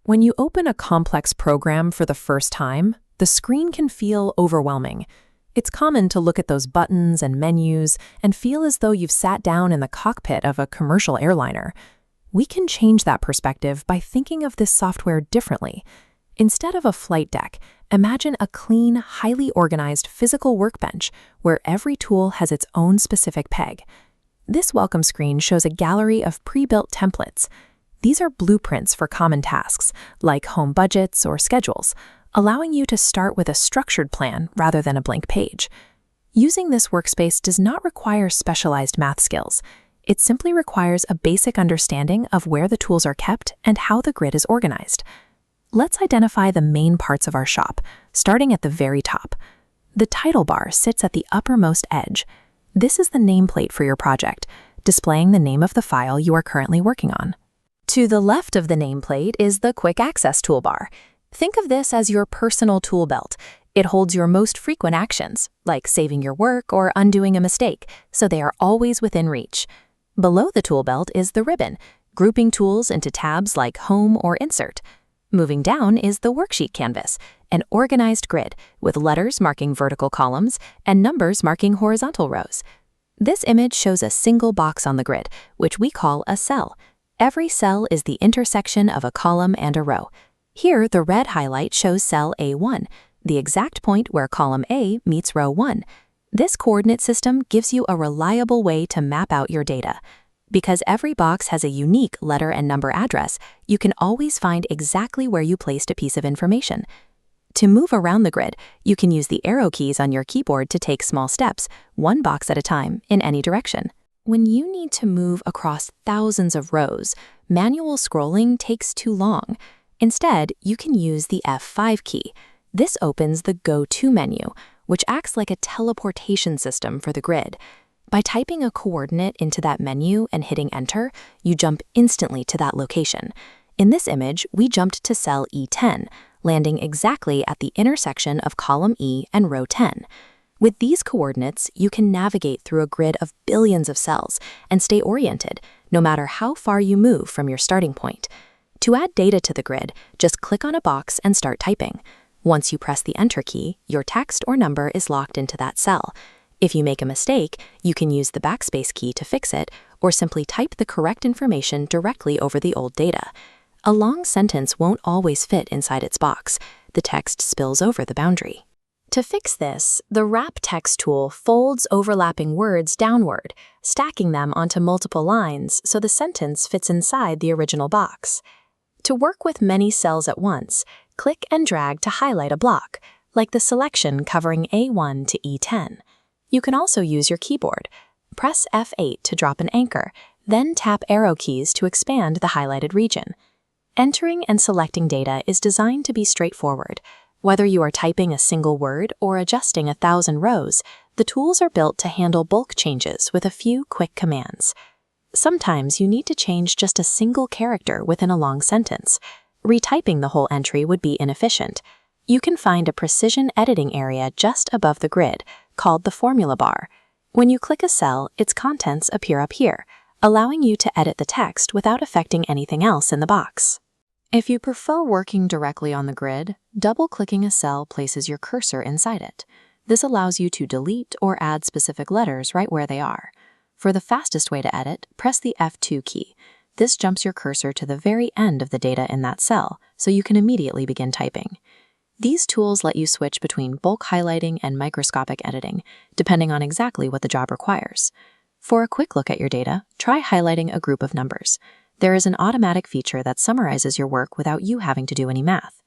When you open a complex program for the first time, the screen can feel overwhelming. It's common to look at those buttons and menus and feel as though you've sat down in the cockpit of a commercial airliner. We can change that perspective by thinking of this software differently. Instead of a flight deck, imagine a clean, highly organized physical workbench where every tool has its own specific peg. This welcome screen shows a gallery of pre-built templates. These are blueprints for common tasks, like home budgets or schedules, allowing you to start with a structured plan rather than a blank page. Using this workspace does not require specialized math skills. It simply requires a basic understanding of where the tools are kept and how the grid is organized. Let's identify the main parts of our shop, starting at the very top. The title bar sits at the uppermost edge. This is the nameplate for your project, displaying the name of the file you are currently working on. To the left of the nameplate is the Quick Access toolbar. Think of this as your personal tool belt. It holds your most frequent actions, like saving your work or undoing a mistake, so they are always within reach. Below the tool belt is the ribbon, grouping tools into tabs like Home or Insert. Moving down is the worksheet canvas, an organized grid with letters marking vertical columns and numbers marking horizontal rows. This image shows a single box on the grid, which we call a cell. Every cell is the intersection of a column and a row. Here, the red highlight shows cell A1, the exact point where column A meets row 1. This coordinate system gives you a reliable way to map out your data. Because every box has a unique letter and number address, you can always find exactly where you placed a piece of information. To move around the grid, you can use the arrow keys on your keyboard to take small steps, one box at a time, in any direction. When you need to move across thousands of rows, manual scrolling takes too long. Instead, you can use the F5 key. This opens the Go To menu, which acts like a teleportation system for the grid. By typing a coordinate into that menu and hitting Enter, you jump instantly to that location. In this image, we jumped to cell E10, landing exactly at the intersection of column E and row 10. With these coordinates, you can navigate through a grid of billions of cells and stay oriented, no matter how far you move from your starting point. To add data to the grid, just click on a box and start typing. Once you press the Enter key, your text or number is locked into that cell. If you make a mistake, you can use the backspace key to fix it, or simply type the correct information directly over the old data. A long sentence won't always fit inside its box. The text spills over the boundary. To fix this, the Wrap Text tool folds overlapping words downward, stacking them onto multiple lines so the sentence fits inside the original box. To work with many cells at once, click and drag to highlight a block, like the selection covering A1 to E10. You can also use your keyboard. Press F8 to drop an anchor, then tap arrow keys to expand the highlighted region. Entering and selecting data is designed to be straightforward. Whether you are typing a single word or adjusting 1,000 rows, the tools are built to handle bulk changes with a few quick commands. Sometimes you need to change just a single character within a long sentence. Retyping the whole entry would be inefficient. You can find a precision editing area just above the grid, called the formula bar. When you click a cell, its contents appear up here, allowing you to edit the text without affecting anything else in the box. If you prefer working directly on the grid, double-clicking a cell places your cursor inside it. This allows you to delete or add specific letters right where they are. For the fastest way to edit, press the F2 key. This jumps your cursor to the very end of the data in that cell, so you can immediately begin typing. These tools let you switch between bulk highlighting and microscopic editing, depending on exactly what the job requires. For a quick look at your data, try highlighting a group of numbers. There is an automatic feature that summarizes your work without you having to do any math.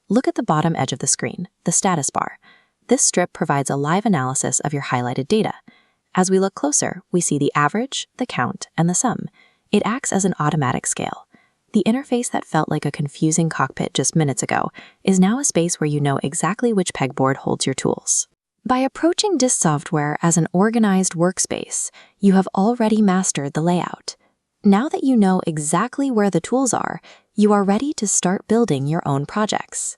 Look at the bottom edge of the screen, the status bar. This strip provides a live analysis of your highlighted data. As we look closer, we see the average, the count, and the sum. It acts as an automatic scale. The interface that felt like a confusing cockpit just minutes ago is now a space where you know exactly which pegboard holds your tools. By approaching this software as an organized workspace, you have already mastered the layout. Now that you know exactly where the tools are, you are ready to start building your own projects.